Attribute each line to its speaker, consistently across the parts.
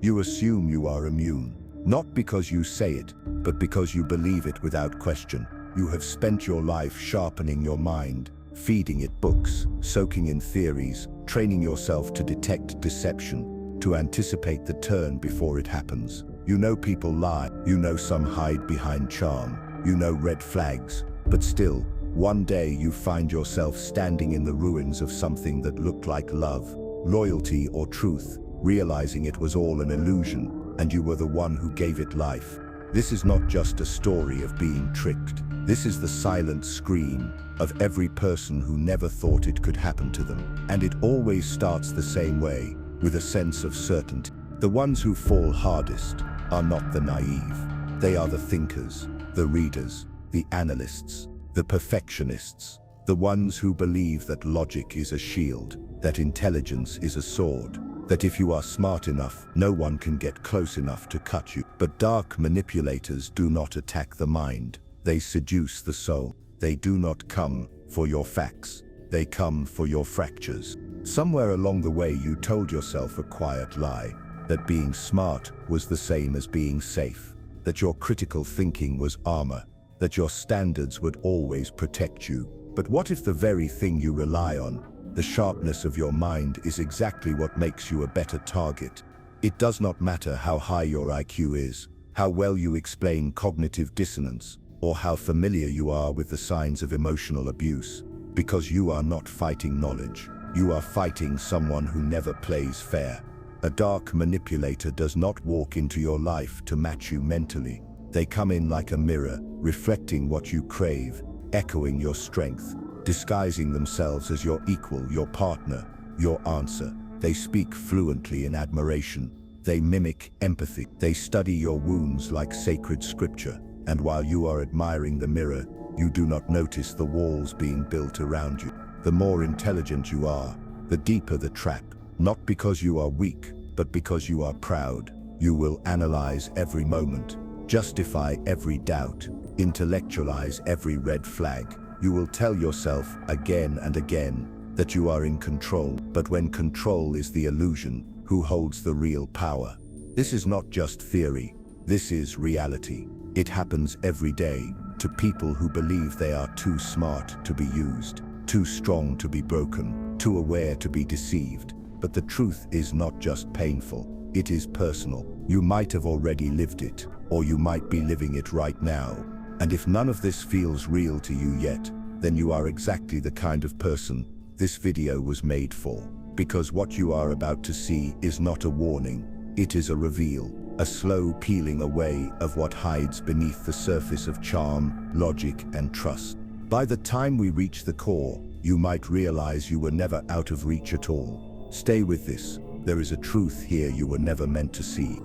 Speaker 1: You assume you are immune, not because you say it, but because you believe it without question. You have spent your life sharpening your mind, feeding it books, soaking in theories, training yourself to detect deception, to anticipate the turn before it happens. You know people lie, you know some hide behind charm, you know red flags, but still, one day you find yourself standing in the ruins of something that looked like love, loyalty, or truth, realizing it was all an illusion, and you were the one who gave it life. This is not just a story of being tricked. This is the silent scream of every person who never thought it could happen to them. And it always starts the same way, with a sense of certainty. The ones who fall hardest are not the naive. They are the thinkers, the readers, the analysts, the perfectionists, the ones who believe that logic is a shield, that intelligence is a sword, that if you are smart enough, no one can get close enough to cut you. But dark manipulators do not attack the mind. They seduce the soul. They do not come for your facts. They come for your fractures. Somewhere along the way you told yourself a quiet lie, that being smart was the same as being safe, that your critical thinking was armor, that your standards would always protect you. But what if the very thing you rely on, the sharpness of your mind, is exactly what makes you a better target? It does not matter how high your IQ is, how well you explain cognitive dissonance, or how familiar you are with the signs of emotional abuse, because you are not fighting knowledge. You are fighting someone who never plays fair. A dark manipulator does not walk into your life to match you mentally. They come in like a mirror, reflecting what you crave, echoing your strength, disguising themselves as your equal, your partner, your answer. They speak fluently in admiration. They mimic empathy. They study your wounds like sacred scripture. And while you are admiring the mirror, you do not notice the walls being built around you. The more intelligent you are, the deeper the trap. Not because you are weak, but because you are proud. You will analyze every moment, justify every doubt, intellectualize every red flag. You will tell yourself again and again that you are in control. But when control is the illusion, who holds the real power? This is not just theory. This is reality. It happens every day to people who believe they are too smart to be used, too strong to be broken, too aware to be deceived. But the truth is not just painful, it is personal. You might have already lived it, or you might be living it right now. And if none of this feels real to you yet, then you are exactly the kind of person this video was made for. Because what you are about to see is not a warning, it is a reveal, a slow peeling away of what hides beneath the surface of charm, logic, and trust. By the time we reach the core, you might realize you were never out of reach at all. Stay with this. There is a truth here you were never meant to see.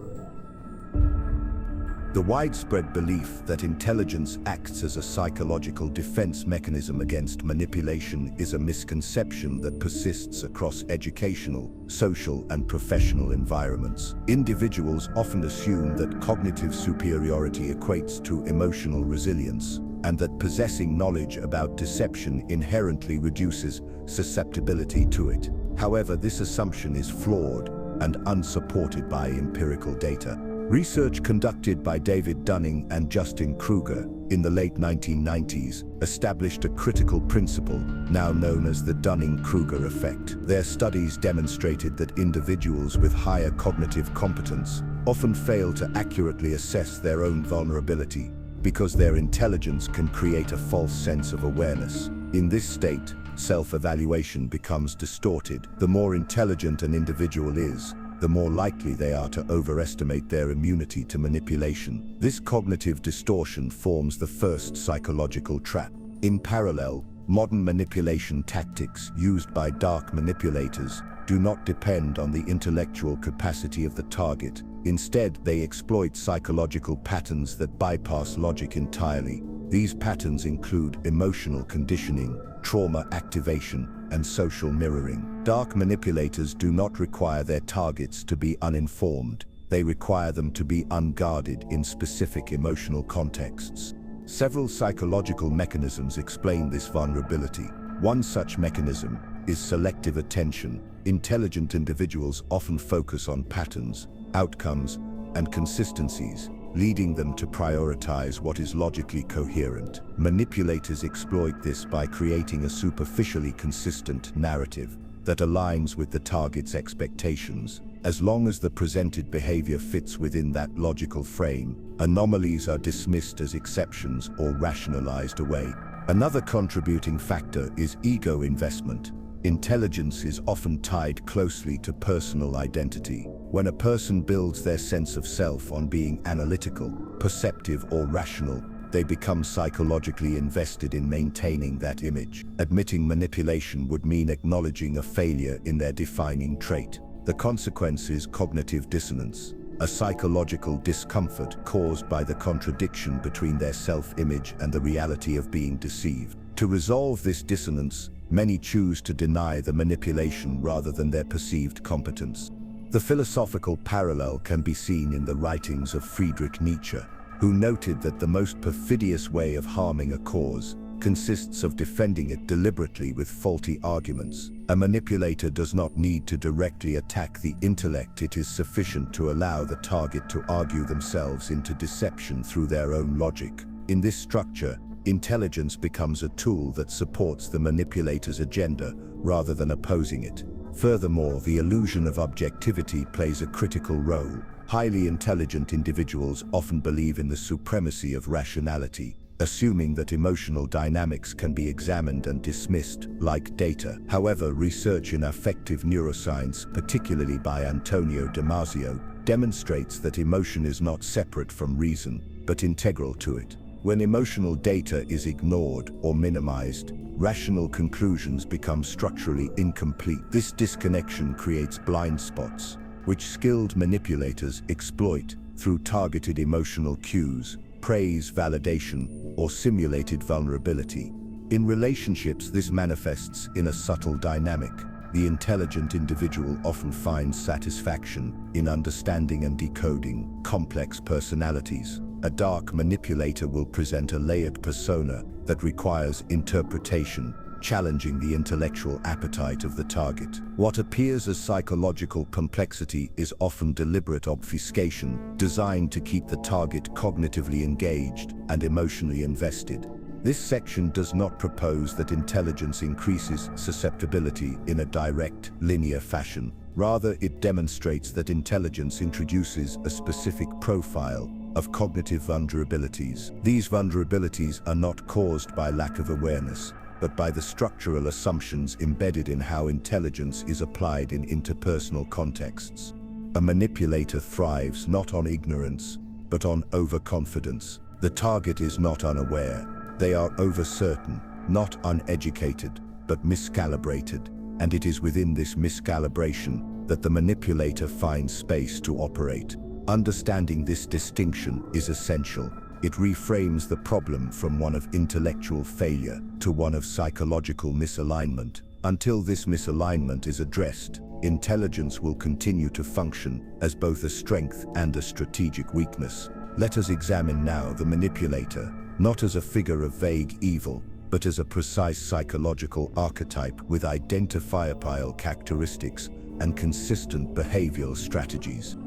Speaker 1: The widespread belief that intelligence acts as a psychological defense mechanism against manipulation is a misconception that persists across educational, social, and professional environments. Individuals often assume that cognitive superiority equates to emotional resilience, and that possessing knowledge about deception inherently reduces susceptibility to it. However, this assumption is flawed and unsupported by empirical data. Research conducted by David Dunning and Justin Kruger in the late 1990s established a critical principle now known as the Dunning-Kruger effect. Their studies demonstrated that individuals with higher cognitive competence often fail to accurately assess their own vulnerability because their intelligence can create a false sense of awareness. In this state, self-evaluation becomes distorted. The more intelligent an individual is, the more likely they are to overestimate their immunity to manipulation. This cognitive distortion forms the first psychological trap. In parallel, modern manipulation tactics used by dark manipulators do not depend on the intellectual capacity of the target. Instead, they exploit psychological patterns that bypass logic entirely. These patterns include emotional conditioning, trauma activation, and social mirroring. Dark manipulators do not require their targets to be uninformed. They require them to be unguarded in specific emotional contexts. Several psychological mechanisms explain this vulnerability. One such mechanism is selective attention. Intelligent individuals often focus on patterns, outcomes, and consistencies, leading them to prioritize what is logically coherent. Manipulators exploit this by creating a superficially consistent narrative that aligns with the target's expectations. As long as the presented behavior fits within that logical frame, anomalies are dismissed as exceptions or rationalized away. Another contributing factor is ego investment. Intelligence is often tied closely to personal identity. When a person builds their sense of self on being analytical, perceptive, or rational, they become psychologically invested in maintaining that image. Admitting manipulation would mean acknowledging a failure in their defining trait. The consequence is cognitive dissonance, a psychological discomfort caused by the contradiction between their self-image and the reality of being deceived. To resolve this dissonance, many choose to deny the manipulation rather than their perceived competence. The philosophical parallel can be seen in the writings of Friedrich Nietzsche, who noted that the most perfidious way of harming a cause consists of defending it deliberately with faulty arguments. A manipulator does not need to directly attack the intellect. It is sufficient to allow the target to argue themselves into deception through their own logic. In this structure, intelligence becomes a tool that supports the manipulator's agenda rather than opposing it. Furthermore, the illusion of objectivity plays a critical role. Highly intelligent individuals often believe in the supremacy of rationality, assuming that emotional dynamics can be examined and dismissed like data. However, research in affective neuroscience, particularly by Antonio Damasio, demonstrates that emotion is not separate from reason, but integral to it. When emotional data is ignored or minimized, rational conclusions become structurally incomplete. This disconnection creates blind spots, which skilled manipulators exploit through targeted emotional cues, praise, validation, or simulated vulnerability. In relationships, this manifests in a subtle dynamic. The intelligent individual often finds satisfaction in understanding and decoding complex personalities. A dark manipulator will present a layered persona that requires interpretation, challenging the intellectual appetite of the target. What appears as psychological complexity is often deliberate obfuscation, designed to keep the target cognitively engaged and emotionally invested. This section does not propose that intelligence increases susceptibility in a direct, linear fashion. Rather, it demonstrates that intelligence introduces a specific profile of cognitive vulnerabilities. These vulnerabilities are not caused by lack of awareness, but by the structural assumptions embedded in how intelligence is applied in interpersonal contexts. A manipulator thrives not on ignorance, but on overconfidence. The target is not unaware. They are overcertain, not uneducated, but miscalibrated. And it is within this miscalibration that the manipulator finds space to operate. Understanding this distinction is essential. It reframes the problem from one of intellectual failure to one of psychological misalignment. Until this misalignment is addressed, intelligence will continue to function as both a strength and a strategic weakness. Let us examine now the manipulator, not as a figure of vague evil, but as a precise psychological archetype with identifiable characteristics and consistent behavioral strategies.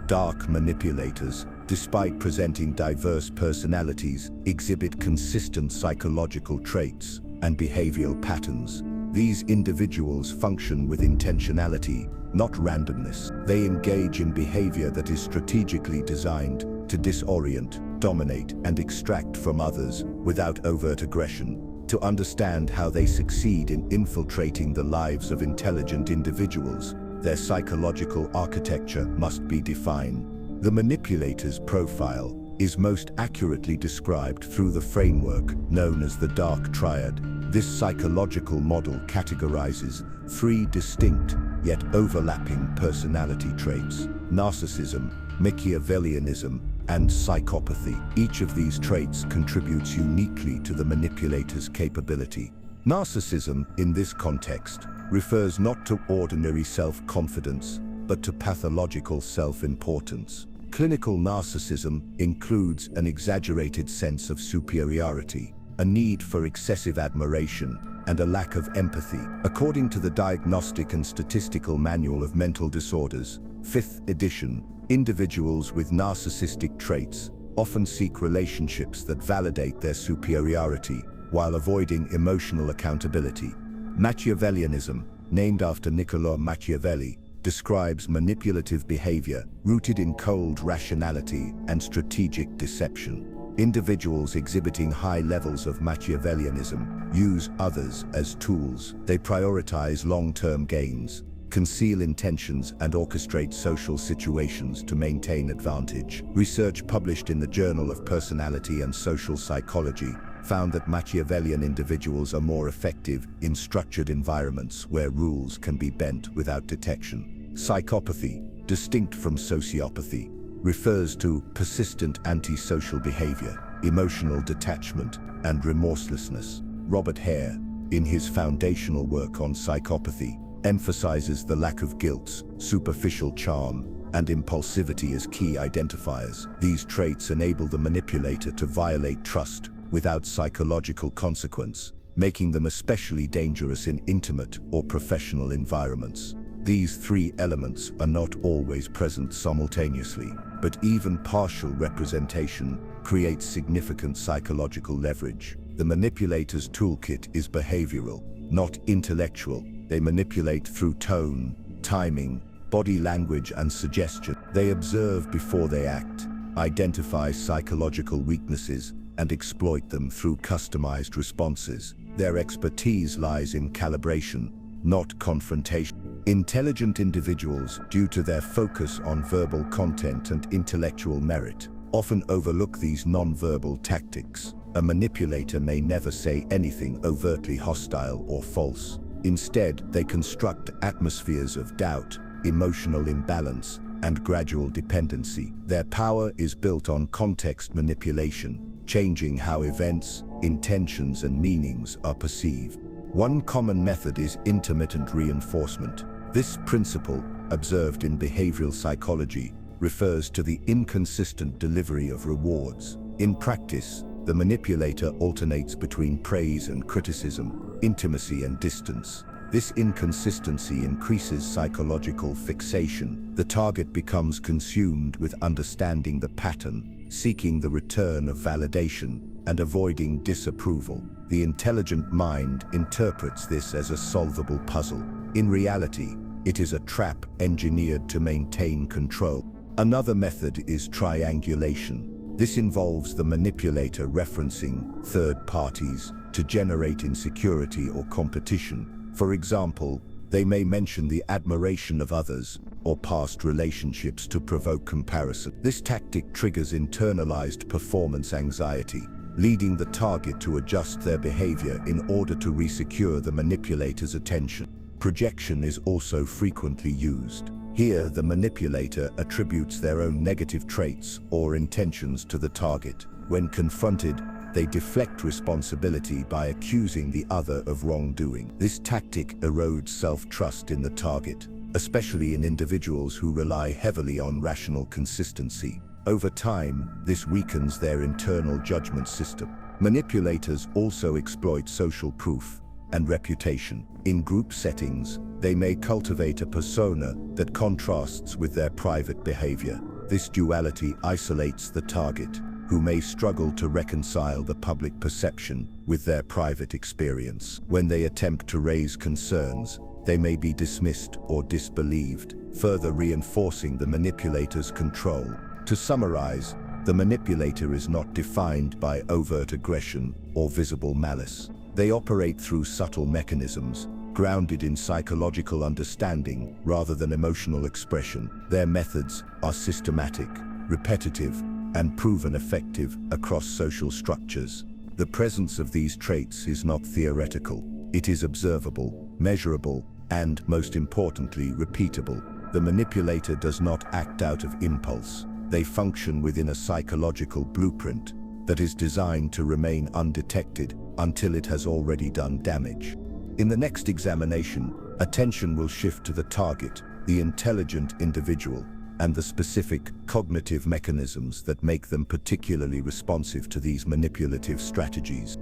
Speaker 1: Dark manipulators, despite presenting diverse personalities, exhibit consistent psychological traits and behavioral patterns. These individuals function with intentionality, not randomness. They engage in behavior that is strategically designed to disorient, dominate, and extract from others without overt aggression. To understand how they succeed in infiltrating the lives of intelligent individuals, their psychological architecture must be defined. The manipulator's profile is most accurately described through the framework known as the dark triad. This psychological model categorizes three distinct yet overlapping personality traits: narcissism, Machiavellianism, and psychopathy. Each of these traits contributes uniquely to the manipulator's capability. Narcissism, in this context, refers not to ordinary self-confidence, but to pathological self-importance. Clinical narcissism includes an exaggerated sense of superiority, a need for excessive admiration, and a lack of empathy. According to the Diagnostic and Statistical Manual of Mental Disorders, 5th edition, individuals with narcissistic traits often seek relationships that validate their superiority while avoiding emotional accountability. Machiavellianism, named after Niccolò Machiavelli, describes manipulative behavior rooted in cold rationality and strategic deception. Individuals exhibiting high levels of Machiavellianism use others as tools. They prioritize long-term gains, conceal intentions, and orchestrate social situations to maintain advantage. Research published in the Journal of Personality and Social Psychology found that Machiavellian individuals are more effective in structured environments where rules can be bent without detection. Psychopathy, distinct from sociopathy, refers to persistent antisocial behavior, emotional detachment, and remorselessness. Robert Hare, in his foundational work on psychopathy, emphasizes the lack of guilt, superficial charm, and impulsivity as key identifiers. These traits enable the manipulator to violate trust without psychological consequence, making them especially dangerous in intimate or professional environments. These three elements are not always present simultaneously, but even partial representation creates significant psychological leverage. The manipulator's toolkit is behavioral, not intellectual. They manipulate through tone, timing, body language, and suggestion. They observe before they act, identify psychological weaknesses, and exploit them through customized responses. Their expertise lies in calibration, not confrontation. Intelligent individuals, due to their focus on verbal content and intellectual merit, often overlook these non-verbal tactics. A manipulator may never say anything overtly hostile or false. Instead, they construct atmospheres of doubt, emotional imbalance, and gradual dependency. Their power is built on context manipulation, changing how events, intentions, and meanings are perceived. One common method is intermittent reinforcement. This principle, observed in behavioral psychology, refers to the inconsistent delivery of rewards. In practice, the manipulator alternates between praise and criticism, intimacy and distance. This inconsistency increases psychological fixation. The target becomes consumed with understanding the pattern, seeking the return of validation, and avoiding disapproval. The intelligent mind interprets this as a solvable puzzle. In reality, it is a trap engineered to maintain control. Another method is triangulation. This involves the manipulator referencing third parties to generate insecurity or competition. For example, they may mention the admiration of others or past relationships to provoke comparison. This tactic triggers internalized performance anxiety, leading the target to adjust their behavior in order to resecure the manipulator's attention. Projection is also frequently used. Here, the manipulator attributes their own negative traits or intentions to the target. When confronted, they deflect responsibility by accusing the other of wrongdoing. This tactic erodes self-trust in the target, especially in individuals who rely heavily on rational consistency. Over time, this weakens their internal judgment system. Manipulators also exploit social proof and reputation. In group settings, they may cultivate a persona that contrasts with their private behavior. This duality isolates the target, who may struggle to reconcile the public perception with their private experience. When they attempt to raise concerns, they may be dismissed or disbelieved, further reinforcing the manipulator's control. To summarize, the manipulator is not defined by overt aggression or visible malice. They operate through subtle mechanisms, grounded in psychological understanding rather than emotional expression. Their methods are systematic, repetitive, and proven effective across social structures. The presence of these traits is not theoretical. It is observable, measurable, and, most importantly, repeatable. The manipulator does not act out of impulse. They function within a psychological blueprint that is designed to remain undetected until it has already done damage. In the next examination, attention will shift to the target, the intelligent individual, and the specific cognitive mechanisms that make them particularly responsive to these manipulative strategies.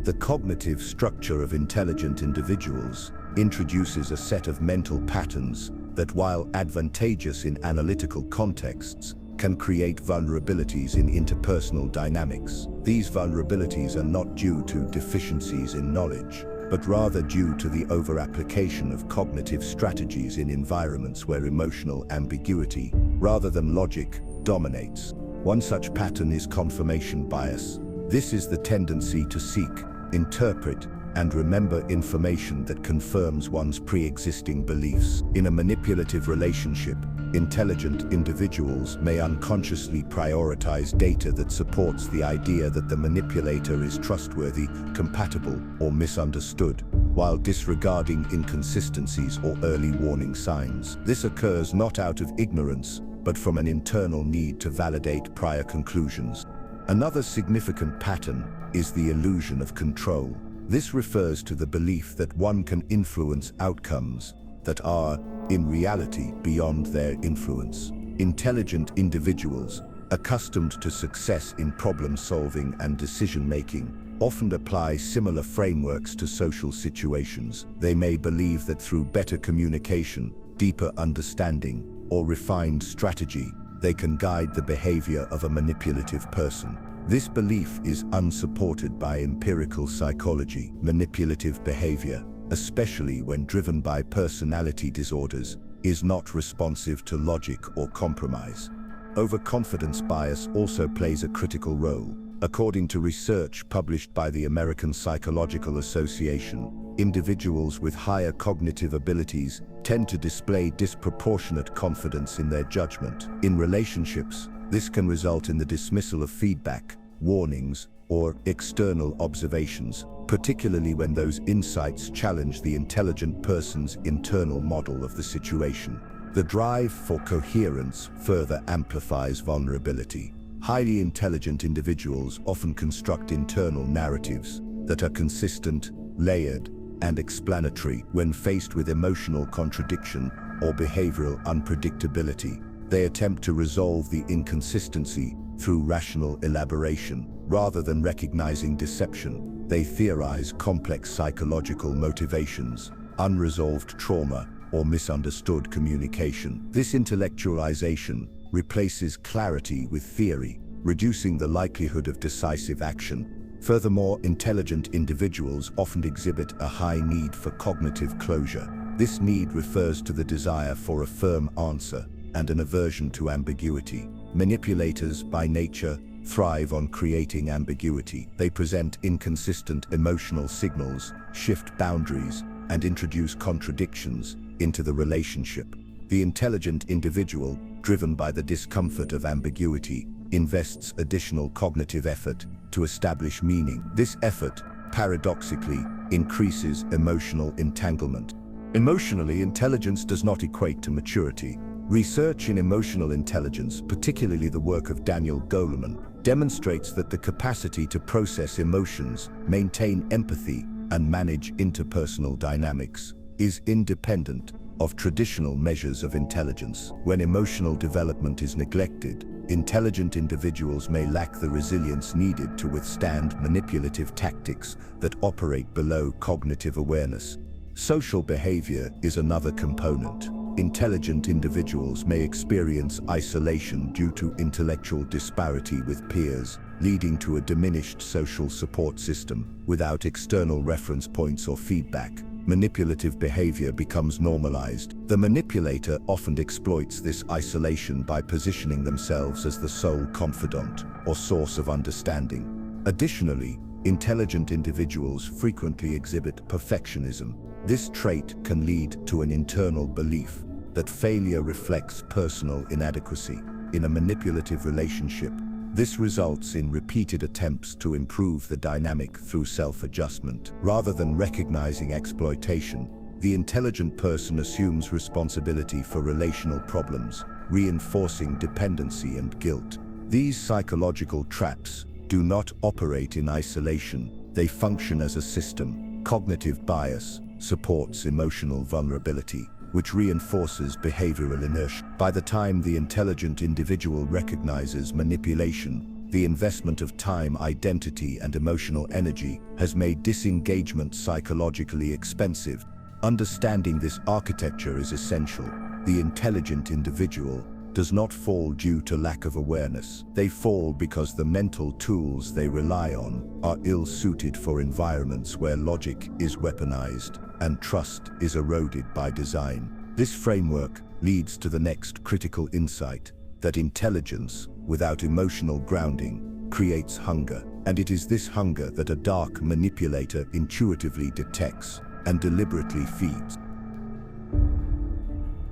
Speaker 1: The cognitive structure of intelligent individuals introduces a set of mental patterns that, while advantageous in analytical contexts, can create vulnerabilities in interpersonal dynamics. These vulnerabilities are not due to deficiencies in knowledge, but rather due to the over-application of cognitive strategies in environments where emotional ambiguity, rather than logic, dominates. One such pattern is confirmation bias. This is the tendency to seek, interpret, and remember information that confirms one's pre-existing beliefs. In a manipulative relationship, intelligent individuals may unconsciously prioritize data that supports the idea that the manipulator is trustworthy, compatible, or misunderstood, while disregarding inconsistencies or early warning signs. This occurs not out of ignorance, but from an internal need to validate prior conclusions. Another significant pattern is the illusion of control. This refers to the belief that one can influence outcomes that are, in reality, beyond their influence. Intelligent individuals, accustomed to success in problem-solving and decision-making, often apply similar frameworks to social situations. They may believe that through better communication, deeper understanding, or refined strategy, they can guide the behavior of a manipulative person. This belief is unsupported by empirical psychology. Manipulative behavior, especially when driven by personality disorders, is not responsive to logic or compromise. Overconfidence bias also plays a critical role. According to research published by the American Psychological Association, individuals with higher cognitive abilities tend to display disproportionate confidence in their judgment. In relationships, this can result in the dismissal of feedback, warnings, or external observations, particularly when those insights challenge the intelligent person's internal model of the situation. The drive for coherence further amplifies vulnerability. Highly intelligent individuals often construct internal narratives that are consistent, layered, and explanatory. When faced with emotional contradiction or behavioral unpredictability, they attempt to resolve the inconsistency through rational elaboration. Rather than recognizing deception, they theorize complex psychological motivations, unresolved trauma, or misunderstood communication. This intellectualization replaces clarity with theory, reducing the likelihood of decisive action. Furthermore, intelligent individuals often exhibit a high need for cognitive closure. This need refers to the desire for a firm answer and an aversion to ambiguity. Manipulators, by nature, thrive on creating ambiguity. They present inconsistent emotional signals, shift boundaries, and introduce contradictions into the relationship. The intelligent individual, driven by the discomfort of ambiguity, invests additional cognitive effort to establish meaning. This effort, paradoxically, increases emotional entanglement. Emotionally, intelligence does not equate to maturity. Research in emotional intelligence, particularly the work of Daniel Goleman, demonstrates that the capacity to process emotions, maintain empathy, and manage interpersonal dynamics is independent of traditional measures of intelligence. When emotional development is neglected, intelligent individuals may lack the resilience needed to withstand manipulative tactics that operate below cognitive awareness. Social behavior is another component. Intelligent individuals may experience isolation due to intellectual disparity with peers, leading to a diminished social support system. Without external reference points or feedback, manipulative behavior becomes normalized. The manipulator often exploits this isolation by positioning themselves as the sole confidant or source of understanding. Additionally, intelligent individuals frequently exhibit perfectionism. This trait can lead to an internal belief that failure reflects personal inadequacy. In a manipulative relationship, this results in repeated attempts to improve the dynamic through self-adjustment. Rather than recognizing exploitation, the intelligent person assumes responsibility for relational problems, reinforcing dependency and guilt. These psychological traps do not operate in isolation. They function as a system. Cognitive bias supports emotional vulnerability, which reinforces behavioral inertia. By the time the intelligent individual recognizes manipulation, the investment of time, identity, and emotional energy has made disengagement psychologically expensive. Understanding this architecture is essential. The intelligent individual does not fall due to lack of awareness. They fall because the mental tools they rely on are ill-suited for environments where logic is weaponized and trust is eroded by design. This framework leads to the next critical insight, that intelligence without emotional grounding creates hunger. And it is this hunger that a dark manipulator intuitively detects and deliberately feeds.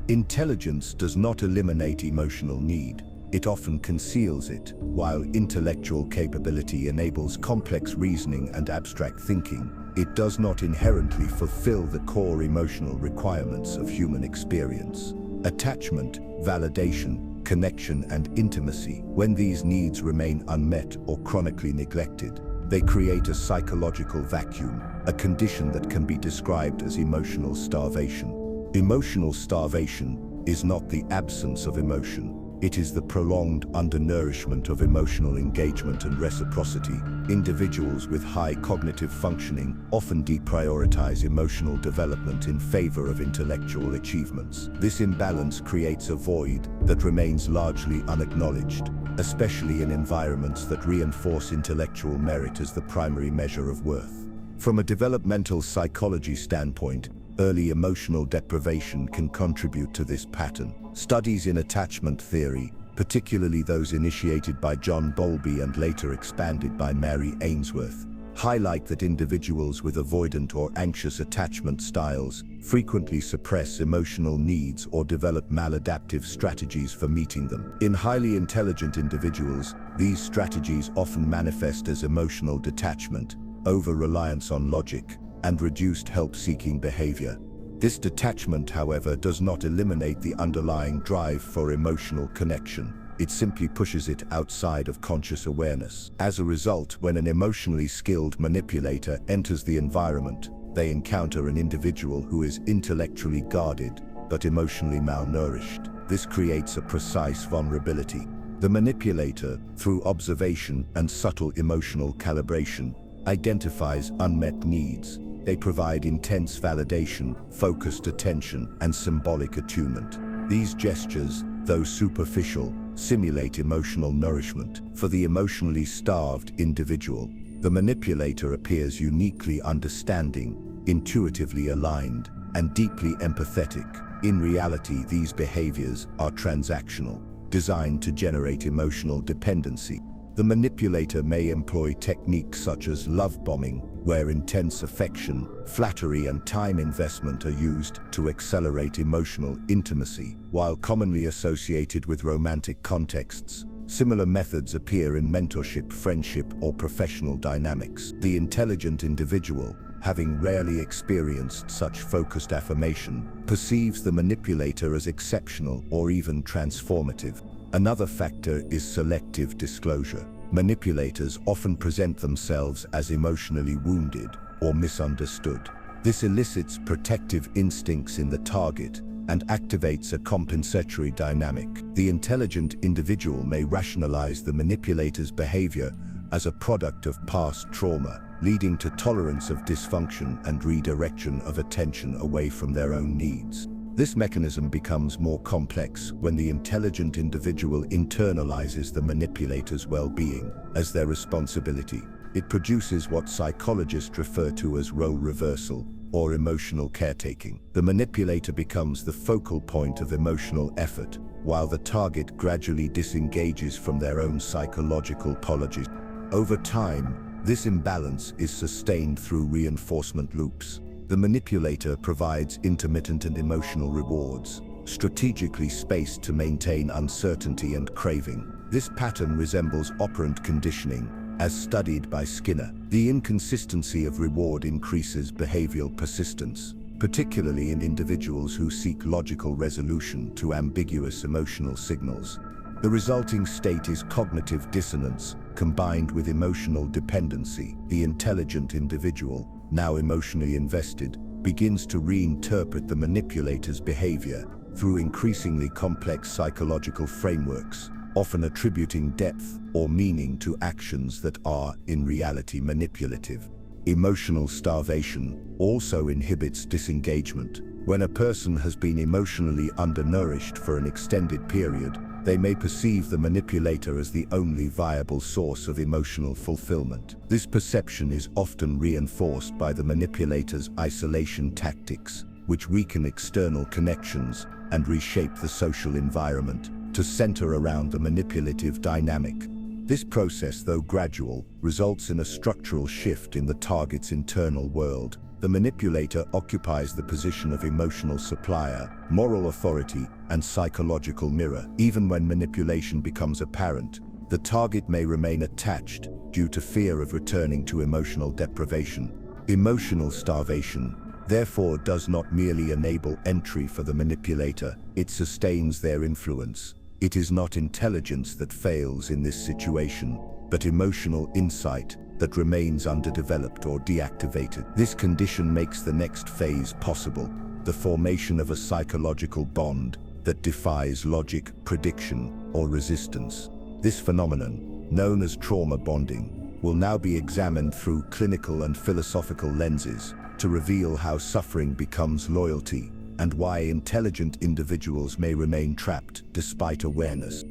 Speaker 1: Intelligence does not eliminate emotional need. It often conceals it. While intellectual capability enables complex reasoning and abstract thinking, it does not inherently fulfill the core emotional requirements of human experience. Attachment, validation, connection, and intimacy. When these needs remain unmet or chronically neglected, they create a psychological vacuum, a condition that can be described as emotional starvation. Emotional starvation is not the absence of emotion. It is the prolonged undernourishment of emotional engagement and reciprocity. Individuals with high cognitive functioning often deprioritize emotional development in favor of intellectual achievements. This imbalance creates a void that remains largely unacknowledged, especially in environments that reinforce intellectual merit as the primary measure of worth. From a developmental psychology standpoint, early emotional deprivation can contribute to this pattern. Studies in attachment theory, particularly those initiated by John Bowlby and later expanded by Mary Ainsworth, highlight that individuals with avoidant or anxious attachment styles frequently suppress emotional needs or develop maladaptive strategies for meeting them. In highly intelligent individuals, these strategies often manifest as emotional detachment, over-reliance on logic, and reduced help-seeking behavior. This detachment, however, does not eliminate the underlying drive for emotional connection. It simply pushes it outside of conscious awareness. As a result, when an emotionally skilled manipulator enters the environment, they encounter an individual who is intellectually guarded but emotionally malnourished. This creates a precise vulnerability. The manipulator, through observation and subtle emotional calibration, identifies unmet needs. They provide intense validation, focused attention, and symbolic attunement. These gestures, though superficial, simulate emotional nourishment. For the emotionally starved individual, the manipulator appears uniquely understanding, intuitively aligned, and deeply empathetic. In reality, these behaviors are transactional, designed to generate emotional dependency. The manipulator may employ techniques such as love bombing, where intense affection, flattery, and time investment are used to accelerate emotional intimacy. While commonly associated with romantic contexts, similar methods appear in mentorship, friendship, or professional dynamics. The intelligent individual, having rarely experienced such focused affirmation, perceives the manipulator as exceptional or even transformative. Another factor is selective disclosure. Manipulators often present themselves as emotionally wounded or misunderstood. This elicits protective instincts in the target and activates a compensatory dynamic. The intelligent individual may rationalize the manipulator's behavior as a product of past trauma, leading to tolerance of dysfunction and redirection of attention away from their own needs. This mechanism becomes more complex when the intelligent individual internalizes the manipulator's well-being as their responsibility. It produces what psychologists refer to as role reversal or emotional caretaking. The manipulator becomes the focal point of emotional effort, while the target gradually disengages from their own psychological apologies. Over time, this imbalance is sustained through reinforcement loops. The manipulator provides intermittent and emotional rewards, strategically spaced to maintain uncertainty and craving. This pattern resembles operant conditioning, as studied by Skinner. The inconsistency of reward increases behavioral persistence, particularly in individuals who seek logical resolution to ambiguous emotional signals. The resulting state is cognitive dissonance combined with emotional dependency. The intelligent individual, now emotionally invested, begins to reinterpret the manipulator's behavior through increasingly complex psychological frameworks, often attributing depth or meaning to actions that are, in reality, manipulative. Emotional starvation also inhibits disengagement. When a person has been emotionally undernourished for an extended period, they may perceive the manipulator as the only viable source of emotional fulfillment. This perception is often reinforced by the manipulator's isolation tactics, which weaken external connections and reshape the social environment to center around the manipulative dynamic. This process, though gradual, results in a structural shift in the target's internal world. The manipulator occupies the position of emotional supplier, moral authority, and psychological mirror. Even when manipulation becomes apparent, the target may remain attached due to fear of returning to emotional deprivation. Emotional starvation, therefore, does not merely enable entry for the manipulator, it sustains their influence. It is not intelligence that fails in this situation, but emotional insight that remains underdeveloped or deactivated. This condition makes the next phase possible, the formation of a psychological bond that defies logic, prediction, or resistance. This phenomenon, known as trauma bonding, will now be examined through clinical and philosophical lenses to reveal how suffering becomes loyalty and why intelligent individuals may remain trapped despite awareness.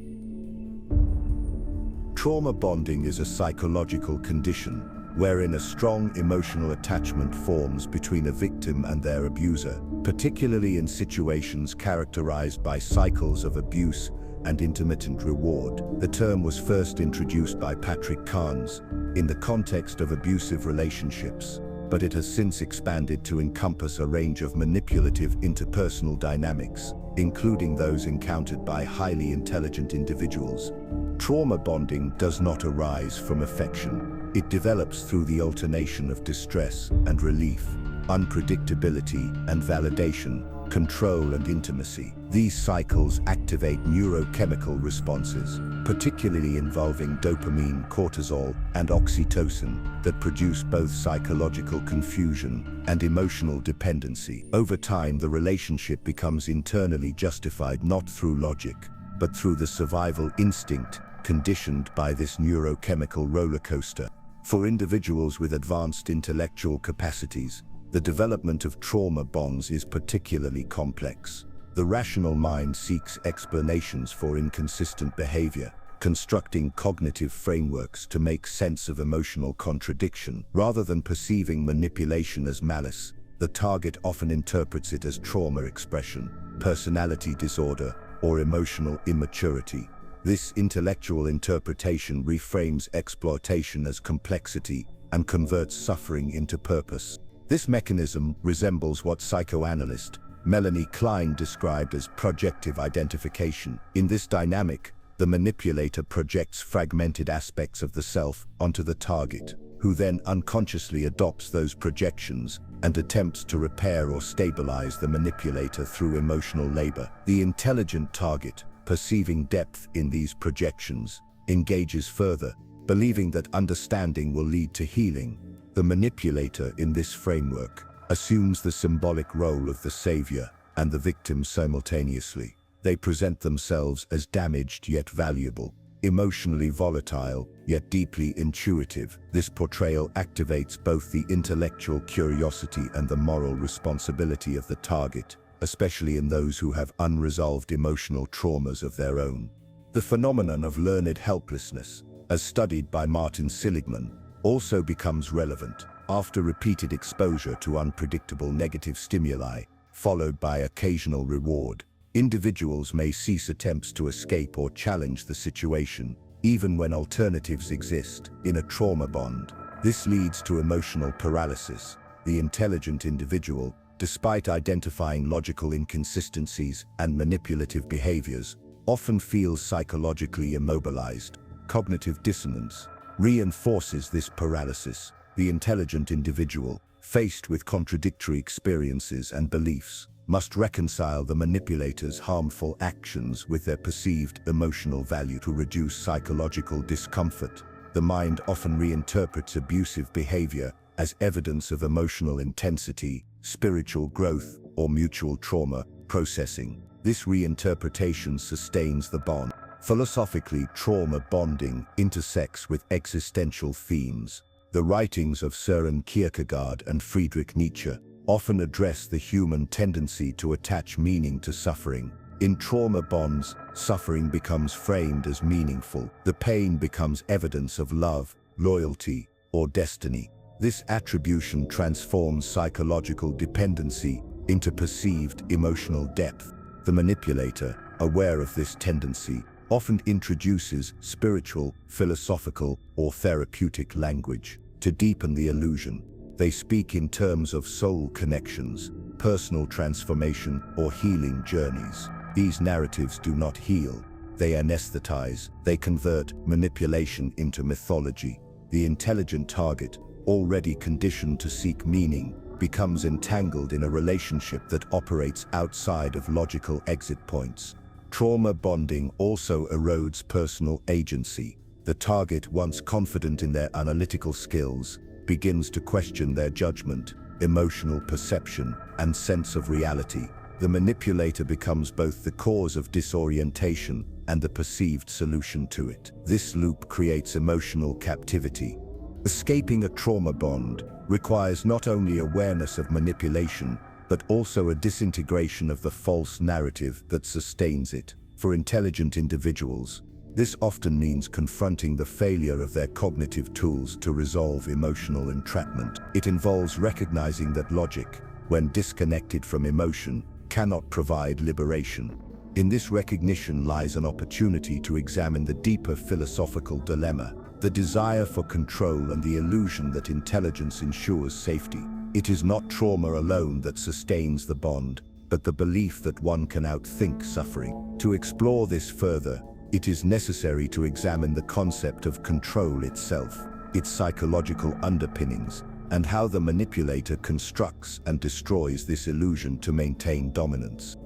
Speaker 1: Trauma bonding is a psychological condition wherein a strong emotional attachment forms between a victim and their abuser, particularly in situations characterized by cycles of abuse and intermittent reward. The term was first introduced by Patrick Carnes in the context of abusive relationships, but it has since expanded to encompass a range of manipulative interpersonal dynamics, including those encountered by highly intelligent individuals. Trauma bonding does not arise from affection. It develops through the alternation of distress and relief, unpredictability and validation, control and intimacy. These cycles activate neurochemical responses, particularly involving dopamine, cortisol, and oxytocin, that produce both psychological confusion and emotional dependency. Over time, the relationship becomes internally justified not through logic, but through the survival instinct conditioned by this neurochemical roller coaster. For individuals with advanced intellectual capacities, the development of trauma bonds is particularly complex. The rational mind seeks explanations for inconsistent behavior, constructing cognitive frameworks to make sense of emotional contradiction. Rather than perceiving manipulation as malice, the target often interprets it as trauma expression, personality disorder, or emotional immaturity. This intellectual interpretation reframes exploitation as complexity and converts suffering into purpose. This mechanism resembles what psychoanalyst Melanie Klein described as projective identification. In this dynamic, the manipulator projects fragmented aspects of the self onto the target, who then unconsciously adopts those projections and attempts to repair or stabilize the manipulator through emotional labor. The intelligent target, perceiving depth in these projections, engages further, believing that understanding will lead to healing. The manipulator in this framework assumes the symbolic role of the savior and the victim simultaneously. They present themselves as damaged yet valuable, emotionally volatile yet deeply intuitive. This portrayal activates both the intellectual curiosity and the moral responsibility of the target, especially in those who have unresolved emotional traumas of their own. The phenomenon of learned helplessness, as studied by Martin Seligman, also becomes relevant. After repeated exposure to unpredictable negative stimuli, followed by occasional reward, individuals may cease attempts to escape or challenge the situation, even when alternatives exist. In a trauma bond, this leads to emotional paralysis. The intelligent individual, despite identifying logical inconsistencies and manipulative behaviors, often feels psychologically immobilized. Cognitive dissonance reinforces this paralysis. The intelligent individual, faced with contradictory experiences and beliefs, must reconcile the manipulator's harmful actions with their perceived emotional value to reduce psychological discomfort. The mind often reinterprets abusive behavior as evidence of emotional intensity, spiritual growth, or mutual trauma processing. This reinterpretation sustains the bond. Philosophically, trauma bonding intersects with existential themes. The writings of Søren Kierkegaard and Friedrich Nietzsche often address the human tendency to attach meaning to suffering. In trauma bonds, suffering becomes framed as meaningful. The pain becomes evidence of love, loyalty, or destiny. This attribution transforms psychological dependency into perceived emotional depth. The manipulator, aware of this tendency, often introduces spiritual, philosophical, or therapeutic language to deepen the illusion. They speak in terms of soul connections, personal transformation, or healing journeys. These narratives do not heal, they anesthetize, they convert manipulation into mythology. The intelligent target, already conditioned to seek meaning, becomes entangled in a relationship that operates outside of logical exit points. Trauma bonding also erodes personal agency. The target, once confident in their analytical skills, begins to question their judgment, emotional perception, and sense of reality. The manipulator becomes both the cause of disorientation and the perceived solution to it. This loop creates emotional captivity. Escaping a trauma bond requires not only awareness of manipulation, but also a disintegration of the false narrative that sustains it. For intelligent individuals, this often means confronting the failure of their cognitive tools to resolve emotional entrapment. It involves recognizing that logic, when disconnected from emotion, cannot provide liberation. In this recognition lies an opportunity to examine the deeper philosophical dilemma, the desire for control and the illusion that intelligence ensures safety. It is not trauma alone that sustains the bond, but the belief that one can outthink suffering. To explore this further, it is necessary to examine the concept of control itself, its psychological underpinnings, and how the manipulator constructs and destroys this illusion to maintain dominance.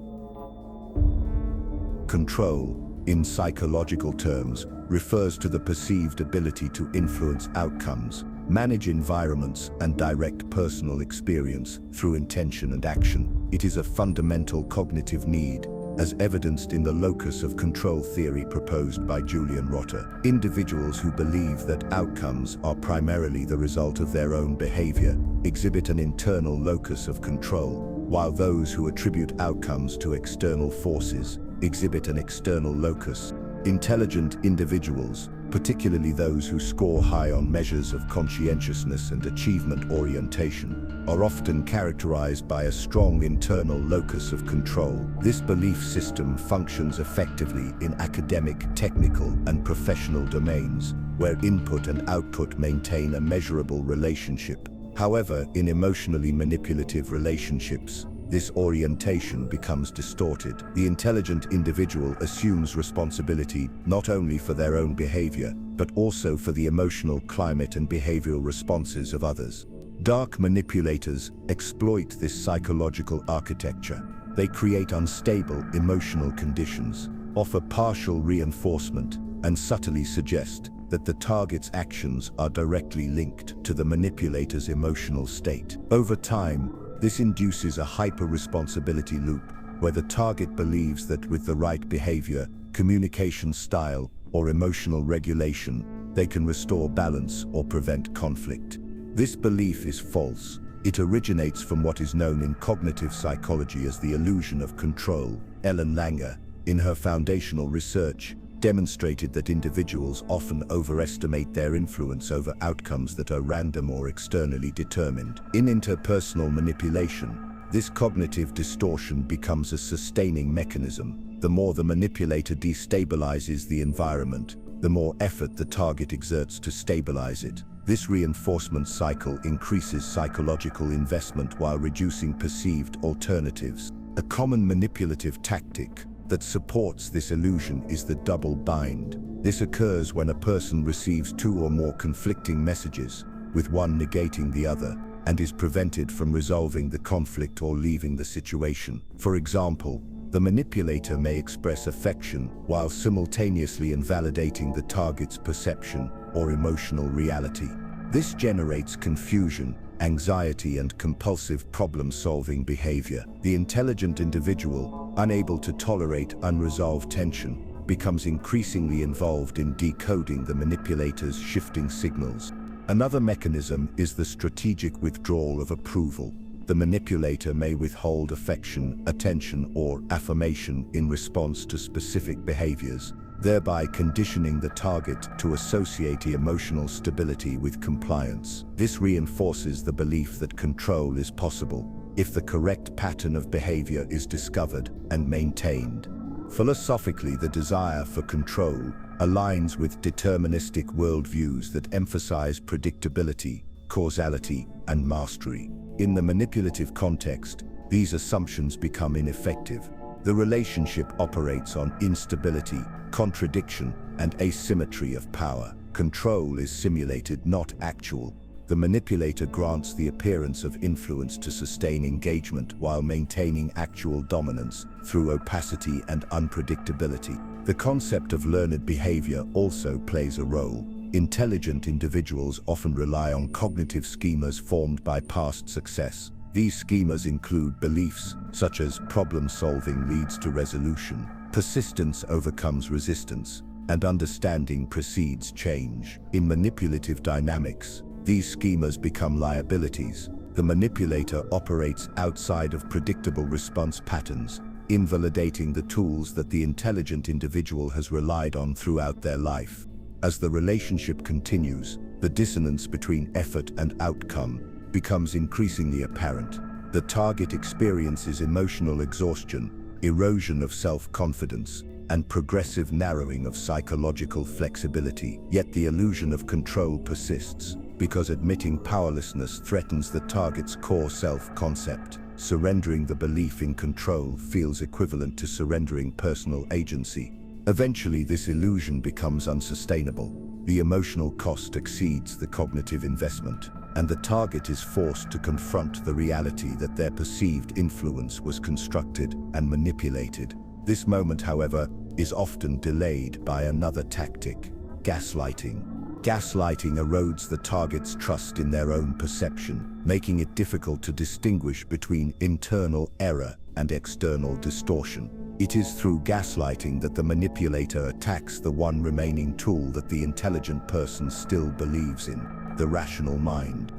Speaker 1: Control, in psychological terms, refers to the perceived ability to influence outcomes, manage environments, and direct personal experience through intention and action. It is a fundamental cognitive need, as evidenced in the locus of control theory proposed by Julian Rotter. Individuals who believe that outcomes are primarily the result of their own behavior exhibit an internal locus of control, while those who attribute outcomes to external forces exhibit an external locus. Intelligent individuals, particularly those who score high on measures of conscientiousness and achievement orientation, are often characterized by a strong internal locus of control. This belief system functions effectively in academic, technical, and professional domains, where input and output maintain a measurable relationship. However, in emotionally manipulative relationships, this orientation becomes distorted. The intelligent individual assumes responsibility not only for their own behavior, but also for the emotional climate and behavioral responses of others. Dark manipulators exploit this psychological architecture. They create unstable emotional conditions, offer partial reinforcement, and subtly suggest that the target's actions are directly linked to the manipulator's emotional state. Over time, this induces a hyper-responsibility loop, where the target believes that with the right behavior, communication style, or emotional regulation, they can restore balance or prevent conflict. This belief is false. It originates from what is known in cognitive psychology as the illusion of control. Ellen Langer, in her foundational research, demonstrated that individuals often overestimate their influence over outcomes that are random or externally determined. In interpersonal manipulation, this cognitive distortion becomes a sustaining mechanism. The more the manipulator destabilizes the environment, the more effort the target exerts to stabilize it. This reinforcement cycle increases psychological investment while reducing perceived alternatives. A common manipulative tactic that supports this illusion is the double bind. This occurs when a person receives two or more conflicting messages, with one negating the other, and is prevented from resolving the conflict or leaving the situation. For example, the manipulator may express affection while simultaneously invalidating the target's perception or emotional reality. This generates confusion, anxiety, and compulsive problem-solving behavior. The intelligent individual, unable to tolerate unresolved tension, becomes increasingly involved in decoding the manipulator's shifting signals. Another mechanism is the strategic withdrawal of approval. The manipulator may withhold affection, attention, or affirmation in response to specific behaviors, thereby conditioning the target to associate emotional stability with compliance. This reinforces the belief that control is possible if the correct pattern of behavior is discovered and maintained. Philosophically, the desire for control aligns with deterministic worldviews that emphasize predictability, causality, and mastery. In the manipulative context, these assumptions become ineffective. The relationship operates on instability, contradiction, and asymmetry of power. Control is simulated, not actual. The manipulator grants the appearance of influence to sustain engagement while maintaining actual dominance through opacity and unpredictability. The concept of learned behavior also plays a role. Intelligent individuals often rely on cognitive schemas formed by past success. These schemas include beliefs such as problem-solving leads to resolution, persistence overcomes resistance, and understanding precedes change. In manipulative dynamics, these schemas become liabilities. The manipulator operates outside of predictable response patterns, invalidating the tools that the intelligent individual has relied on throughout their life. As the relationship continues, the dissonance between effort and outcome becomes increasingly apparent. The target experiences emotional exhaustion, erosion of self-confidence, and progressive narrowing of psychological flexibility. Yet the illusion of control persists, because admitting powerlessness threatens the target's core self-concept. Surrendering the belief in control feels equivalent to surrendering personal agency. Eventually, this illusion becomes unsustainable. The emotional cost exceeds the cognitive investment, and the target is forced to confront the reality that their perceived influence was constructed and manipulated. This moment, however, is often delayed by another tactic: gaslighting. Gaslighting erodes the target's trust in their own perception, making it difficult to distinguish between internal error and external distortion. It is through gaslighting that the manipulator attacks the one remaining tool that the intelligent person still believes in: the rational mind.